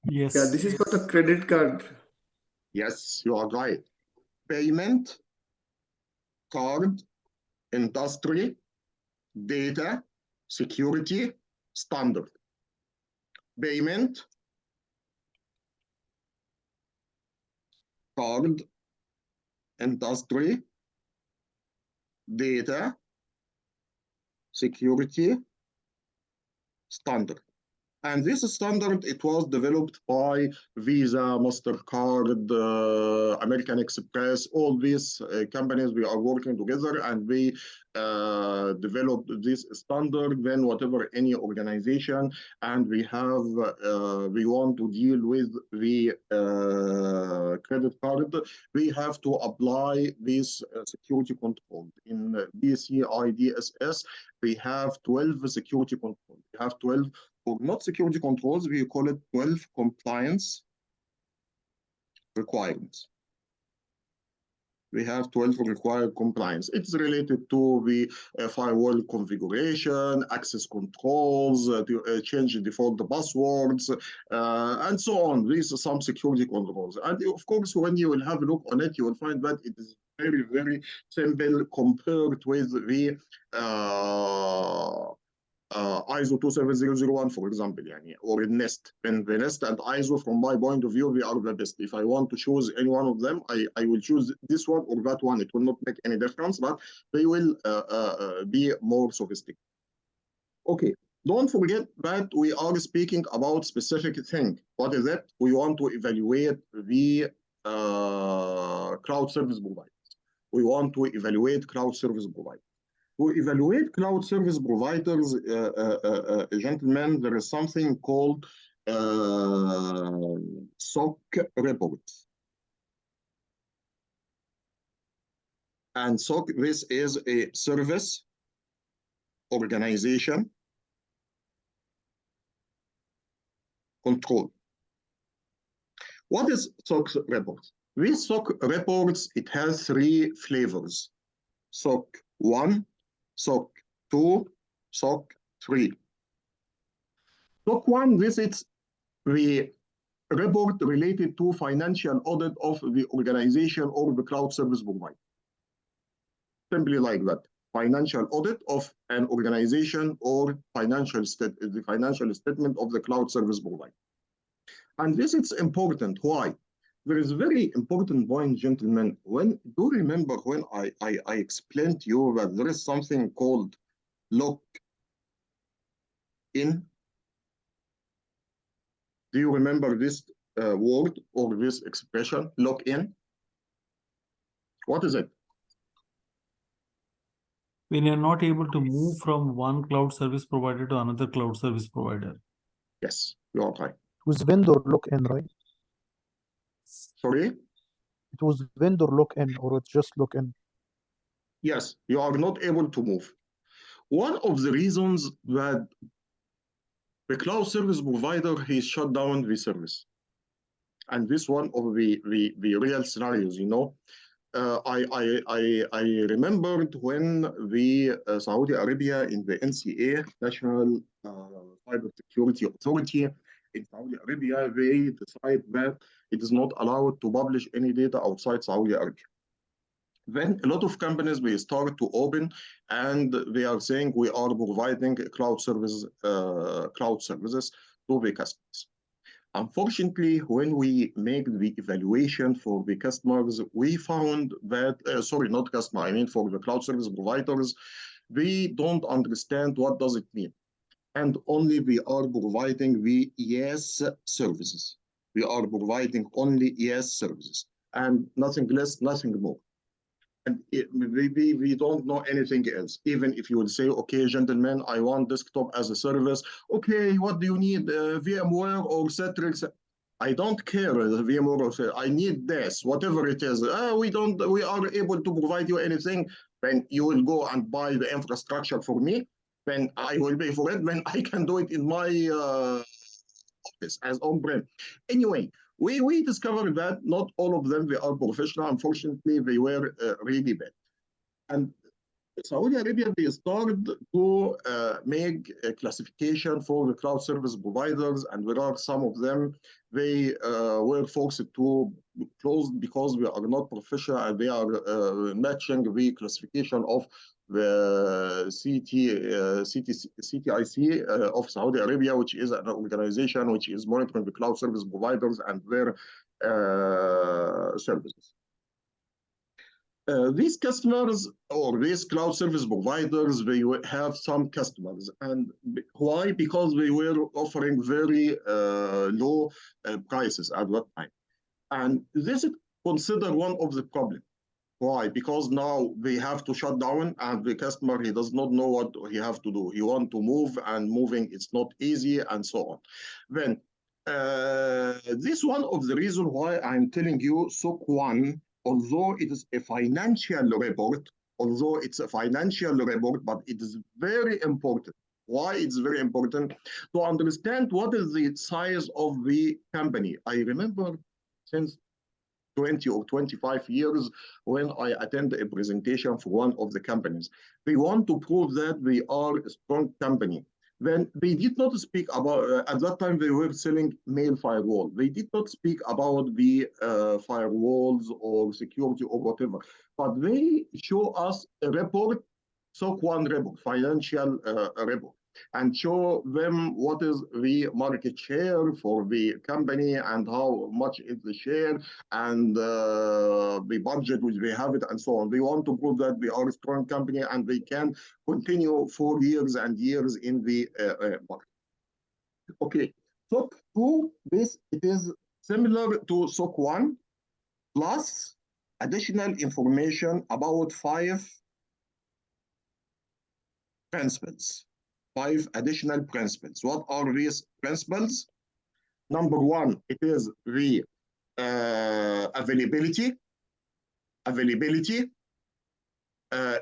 Yes. Yeah, this is for the credit card. Yes, you are right. Payment card industry data security standard. Payment card industry data security standard. And this standard, it was developed by Visa, MasterCard, American Express, all these companies. We are working together and we developed this standard. Then whatever any organization, and we want to deal with the credit card, we have to apply this security control. In PCI DSS, we have 12 security controls. We have 12 or not security controls, we call it 12 compliance requirements. We have 12 required compliance. It's related to the firewall configuration, access controls, change the default passwords, and so on. These are some security controls. And of course, when you will have a look on it, you will find that it is very, very simple compared with the ISO 27001, for example, or in NIST. And the NIST and ISO, from my point of view, they are the best. If I want to choose any one of them, I will choose this one or that one. It will not make any difference, but they will be more sophisticated. Okay, don't forget that we are speaking about specific thing. What is it? We want to evaluate the cloud service providers. We want to evaluate cloud service providers. To evaluate cloud service providers, gentlemen, there is something called SOC reports. And SOC, this is a service organization control. What is SOC reports? With SOC reports, it has 3 flavors: SOC 1, SOC 2, SOC 3. SOC 1 visits the report related to financial audit of the organization or the cloud service provider. Simply like that. Financial audit of an organization or the financial statement of the cloud service provider. And this is important. Why? There is a very important point, gentlemen. Do you remember when I explained to you that there is something called lock-in? Do you remember this word or this expression, lock-in? What is it? When you're not able to move from one cloud service provider to another cloud service provider. Yes, you are right. It was vendor lock-in, right? Sorry? It was vendor lock-in, or it's just lock-in? Yes, you are not able to move. One of the reasons that the cloud service provider has shut down the service. And this one of the real scenarios, you know. I remembered when the Saudi Arabia in the NCA, National Cybersecurity Authority in Saudi Arabia, they decide that it is not allowed to publish any data outside Saudi Arabia. Then a lot of companies will start to open, and they are saying we are providing cloud services to the customers. Unfortunately, when we make the evaluation for the customers, we found that, sorry, not customer, I mean for the cloud service providers, we don't understand what does it mean. And only we are providing the yes services. We are providing only yes services and nothing less, nothing more. And we don't know anything else. Even if you would say, okay, gentlemen, I want desktop as a service. Okay, what do you need? VMware or Citrix? I don't care the VMware or Citrix. I need this, whatever it is. We are able to provide you anything. Then you will go and buy the infrastructure for me. Then I will pay for it. Then I can do it in my office as on-prem. Anyway, we discovered that not all of them are professional. Unfortunately, they were really bad. And Saudi Arabia, they started to make a classification for the cloud service providers, and there are some of them, they were forced to close because we are not professional, and they are matching the classification of the CTIC of Saudi Arabia, which is an organization which is monitoring the cloud service providers and their services. These customers or these cloud service providers, they have some customers. And why? Because they were offering very low prices at that time. And this is considered one of the problems. Why? Because now they have to shut down, and the customer, he does not know what he have to do. He want to move, and moving it's not easy, and so on. Then this one of the reasons why I'm telling you SOC 1, although it is a financial report, but it is very important. Why it's very important? To understand what is the size of the company. I remember since 20 or 25 years when I attended a presentation for one of the companies. They want to prove that they are a strong company. Then they did not speak about, at that time they were selling mail firewall. They did not speak about the firewalls or security or whatever, but they show us a report, SOC 1 report, financial report, and show them what is the market share for the company and how much is the share and the budget which they have it and so on. They want to prove that they are a strong company and they can continue for years and years in the market. Okay, SOC 2, it is similar to SOC 1 plus additional information about 5 principles. 5 additional principles. What are these principles? Number 1, it is the availability.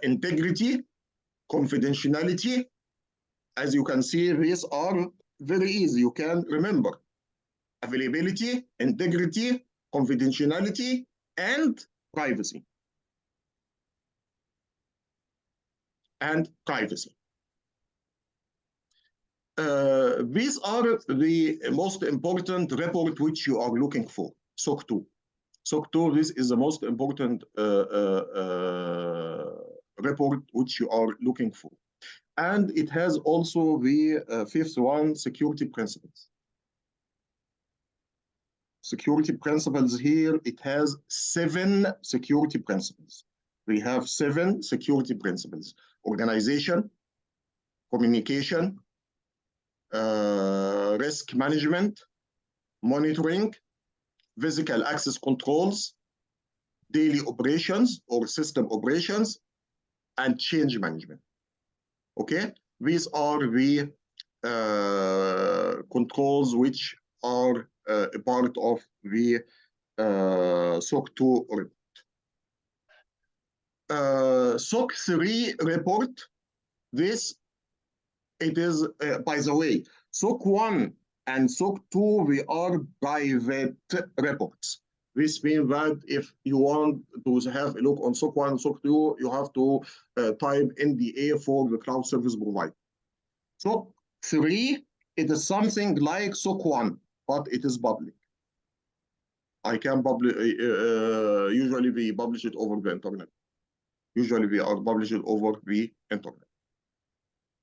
integrity, confidentiality. As you can see, these are very easy. You can remember availability, integrity, confidentiality, and privacy. These are the most important report which you are looking for, SOC 2. SOC 2, this is the most important report which you are looking for. And it has also the fifth one, security principles. Security principles here, it has 7 security principles. We have 7 security principles: organization, communication, risk management, monitoring, physical access controls, daily operations or system operations, and change management. Okay, these are the controls which are a part of the SOC 2 report. SOC 3 report, this, it is, by the way, SOC 1 and SOC 2, we are private reports. This means that if you want to have a look on SOC 1 and SOC 2, you have to type NDA for the cloud service provider. SOC 3, it is something like SOC 1, but it is public. I can publish, usually we publish it over the internet. Usually we are publishing over the internet.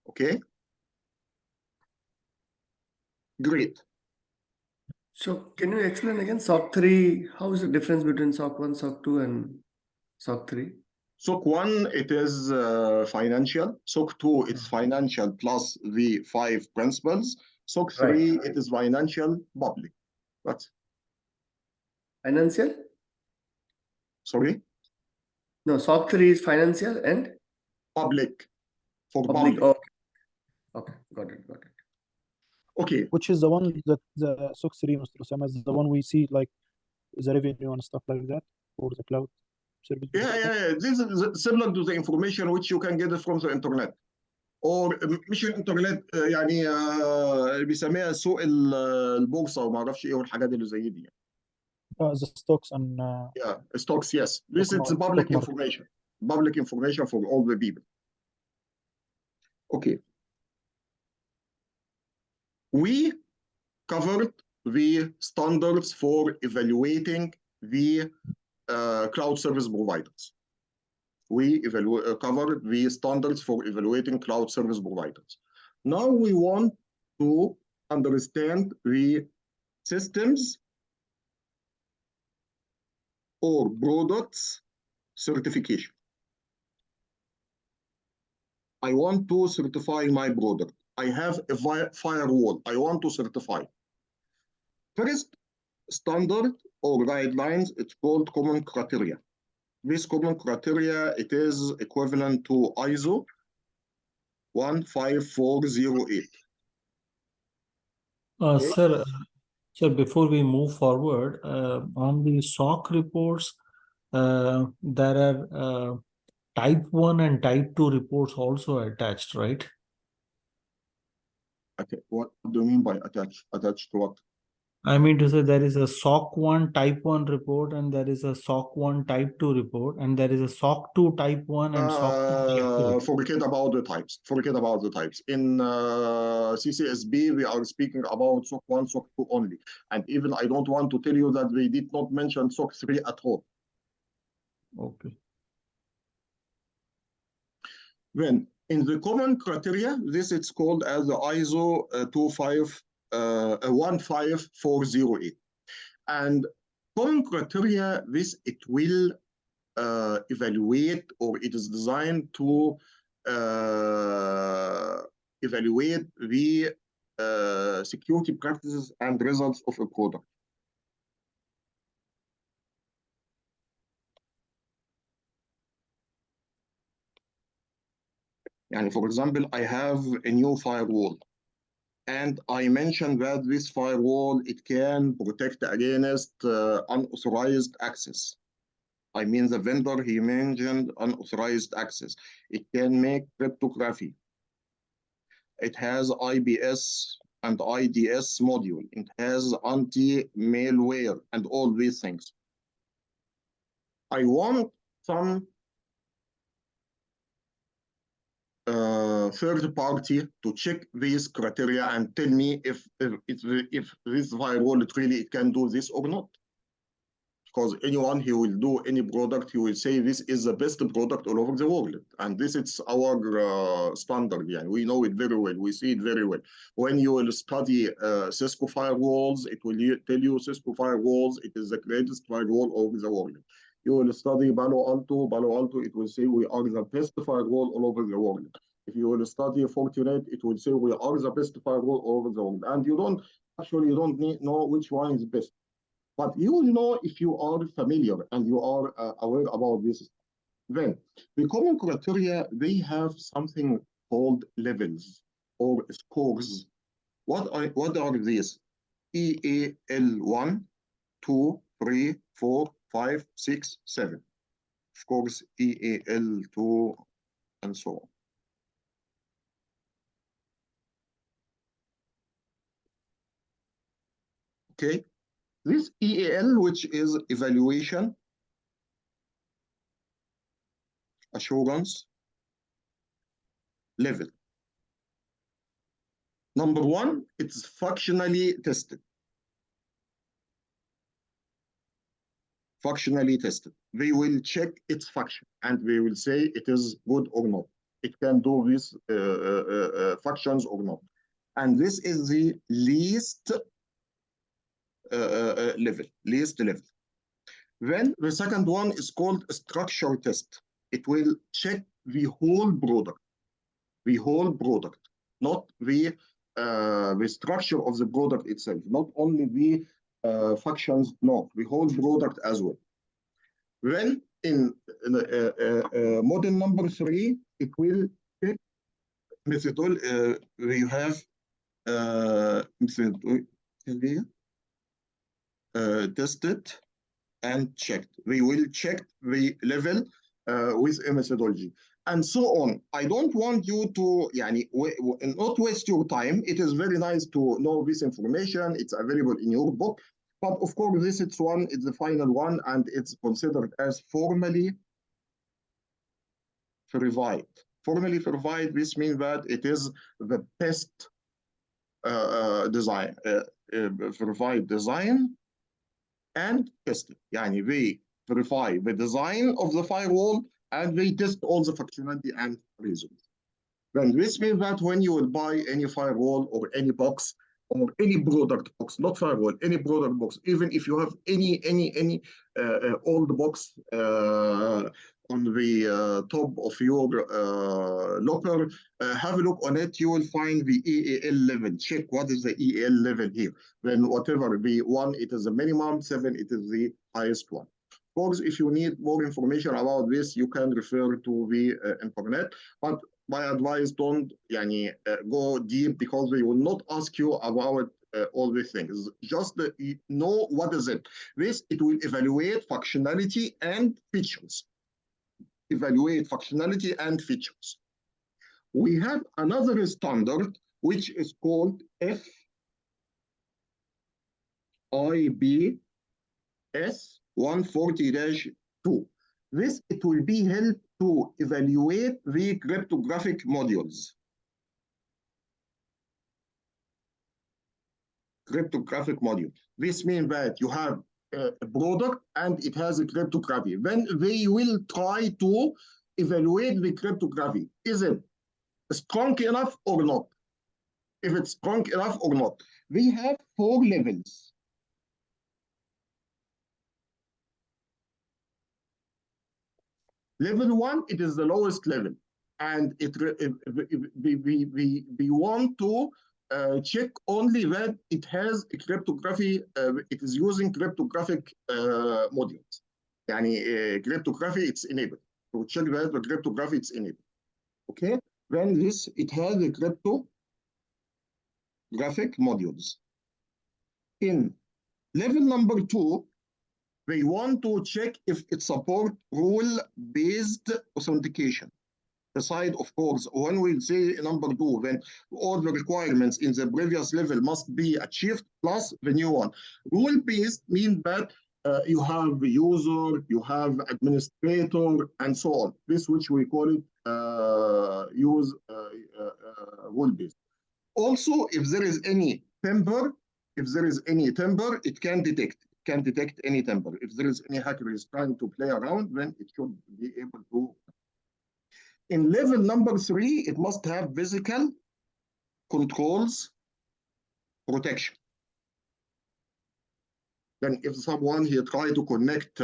Okay? Great. So can you explain again SOC 3? How is the difference between SOC 1, SOC 2, and SOC 3? SOC 1, it is financial. SOC 2, it's financial plus the 5 principles. SOC 3, it is financial public. That's Financial? sorry? No, SOC 3 is financial and Public. For public. public. Okay, got it. Okay. Which is the one that the SOC 3, Mr. Osama, is the one we see like the revenue and stuff like that for the cloud service. Yeah. This is similar to the information which you can get from the internet. or مش الانترنت يعني بيسميها سوق البورصه وما اعرفش ايه والحاجات اللي زي دي. The stocks and Yeah, stocks, yes. This is public information. Public information for all the people. Okay. We covered the standards for evaluating the cloud service providers. We covered the standards for evaluating cloud service providers. Now we want to understand the systems or products certification. I want to certify my product. I have a firewall. I want to certify. First standard or guidelines, it's called common criteria. This common criteria, it is equivalent to ISO 15408. Okay. Sir, before we move forward, on the SOC reports, there are type 1 and type 2 reports also attached, right? Okay, what do you mean by attached? Attached to what? I mean to say there is a SOC 1 type 1 report and there is a SOC 1 type 2 report and there is a SOC 2 type 1 and SOC 2 type 2. Forget about the types. Forget about the types. In CCSP, we are speaking about SOC 1, SOC 2 only. And even I don't want to tell you that we did not mention SOC 3 at all. Okay. Then, in the common criteria, this is called as the ISO 15408. And common criteria, this it will evaluate, or it is designed to evaluate the security practices and results of a product. And for example, I have a new firewall. And I mentioned that this firewall, it can protect against unauthorized access. I mean the vendor, he mentioned unauthorized access. It can make cryptography. It has IBS and IDS module. It has anti-malware and all these things. I want some third party to check these criteria and tell me if this firewall really can do this or not. Because anyone who will do any product, he will say this is the best product all over the world. And this is our standard. Yeah, we know it very well. We see it very well. When you will study Cisco firewalls, it will tell you Cisco firewalls, it is the greatest firewall over the world. You will study Palo Alto, it will say we are the best firewall all over the world. If you will study Fortinet, it will say we are the best firewall all over the world. And you don't know which one is best. But you will know if you are familiar and you are aware about this. Then, the common criteria, they have something called levels or scores. What are these? EAL1, 2, 3, 4, 5, 6, 7. Of course, EAL2, and so on. Okay. This EAL, which is evaluation, assurance, level. Number one, it's functionally tested. Functionally tested. They will check its function and they will say it is good or not. It can do these functions or not. And this is the least level. Then the second one is called a structure test. It will check the whole product, not the structure of the product itself, not only the functions, no, the whole product as well. Then in model number 3, it will check methodology. We have tested and checked. We will check the level with a methodology and so on. I don't want you to not waste your time. It is very nice to know this information. It's available in your book. But of course, this is the final one, and it's considered as formally verified. Formally verified, this means that it is the best design, verified design and tested. Yani they verify the design of the firewall and they test all the functionality and results. Then this means that when you will buy any firewall or any box or any product box, not firewall, any product box, even if you have any old box on the top of your locker, have a look on it. You will find the EAL level. Check what is the EAL level here. Then whatever the 1, it is the minimum, 7, it is the highest one. Of course, if you need more information about this, you can refer to the internet. But my advice, don't go deep, because they will not ask you about all these things. Just know what is it. This, it will evaluate functionality and features. Evaluate functionality and features. We have another standard which is called FIBS 140-2. This, it will be helped to evaluate the cryptographic modules. Cryptographic module. This means that you have a product and it has a cryptography. Then they will try to evaluate the cryptography. Is it strong enough or not? If it's strong enough or not. We have 4 levels. Level 1, it is the lowest level. And we want to check only that it has a cryptography, it is using cryptographic modules. Cryptography, it's enabled. So check that the cryptography, it's enabled. Okay, then this, it has the cryptographic modules. In level number 2, They want to check if it supports rule-based authentication. The side, of course, when we say number 2, then all the requirements in the previous level must be achieved plus the new one. Rule-based means that you have user, you have administrator, and so on. This which we call it rule-based. Also, if there is any temper, it can detect. Can detect any temper. If there is any hacker is trying to play around, then it should be able to. In level number 3, it must have physical controls protection. Then if someone here try to connect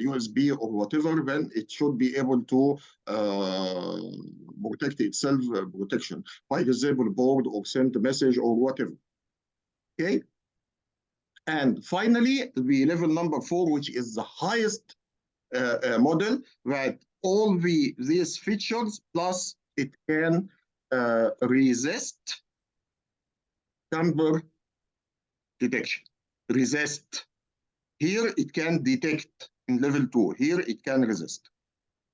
USB or whatever, then it should be able to protect itself, protection by disable board or send a message or whatever. Okay. And finally, the level number 4, which is the highest model, that all these features plus it can resist tamper detection. Resist. Here it can detect in level 2. Here it can resist.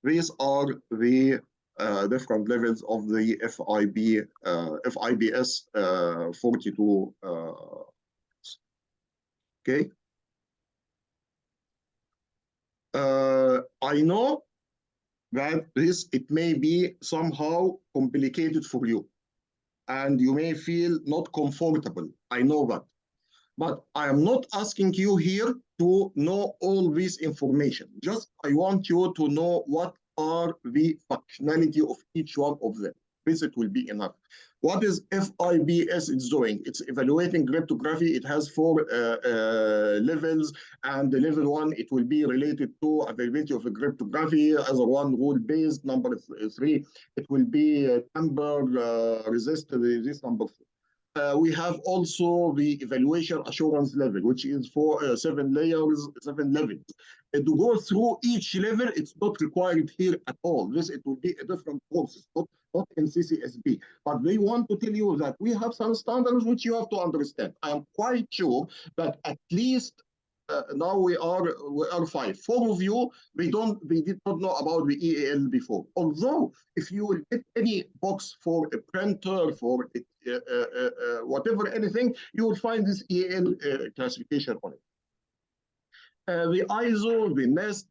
These are the different levels of the FIBS 42. Okay. I know that it may be somehow complicated for you, and you may feel not comfortable. I know that. But I am not asking you here to know all this information. Just I want you to know what are the functionality of each one of them. This it will be enough. What is FIBS it's doing? It's evaluating cryptography. It has 4 levels, and the level 1, it will be related to availability of cryptography. Other one, rule-based. Number 3, it will be tamper resistant. This number 4. We have also the evaluation assurance level, which is for 7 layers, 7 levels. And to go through each level, it's not required here at all. This it will be a different process, not in CCSP. But they want to tell you that we have some standards which you have to understand. I am quite sure that at least now we are 5. 4 of you, they did not know about the EAL before. Although, if you will get any box for a printer, for whatever, anything, you will find this EAL classification on it. The ISO, the NIST,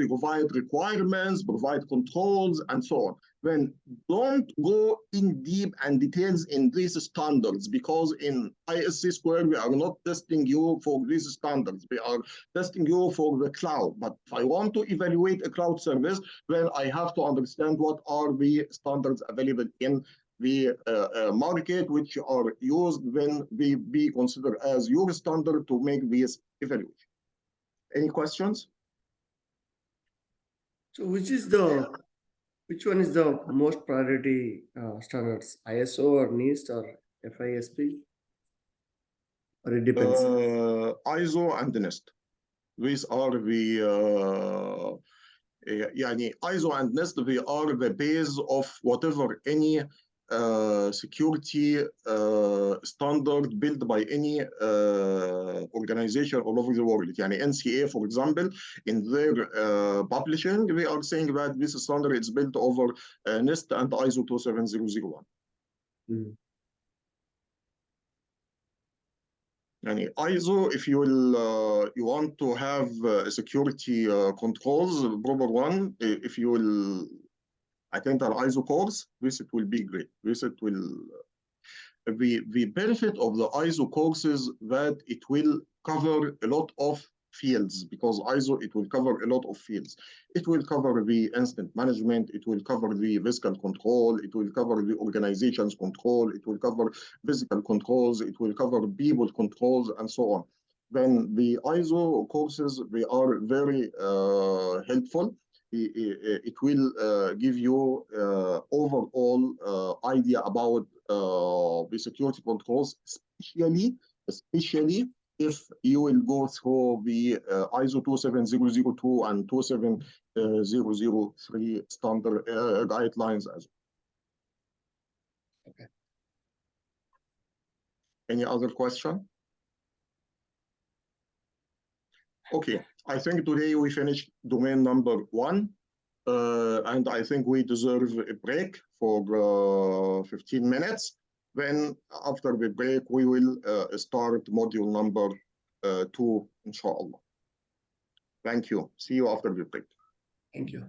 provide requirements, provide controls, and so on. Then don't go in deep and details in these standards, because in ISC Square, we are not testing you for these standards. We are testing you for the cloud. But if I want to evaluate a cloud service, then I have to understand what are the standards available in the market, which are used when they be considered as your standard to make this evaluation. Any questions? So which one is the most priority standards? ISO or NIST or FISP? Or it depends? ISO and NIST. These are the ISO and NIST, they are the base of whatever any security standard built by any organization all over the world. NCA, for example, in their publishing, they are saying that this standard is built over NIST and ISO 27001. Mm. ISO, if you will, you want to have security controls, proper one, if you will attend an ISO course, this it will be great. This it will, the benefit of the ISO courses that it will cover a lot of fields, because ISO, it will cover a lot of fields. It will cover the incident management, it will cover the physical control, it will cover the organization's control, it will cover physical controls, it will cover people controls, and so on. Then the ISO courses, they are very helpful. It will give you overall idea about the security controls, especially if you will go through the ISO 27002 and 27003 standard guidelines as well. Okay. Any other question? Okay, I think today we finished domain number 1, and I think we deserve a break for 15 minutes. Then after the break, we will start module number 2, inshallah. Thank you. See you after the break. Thank you.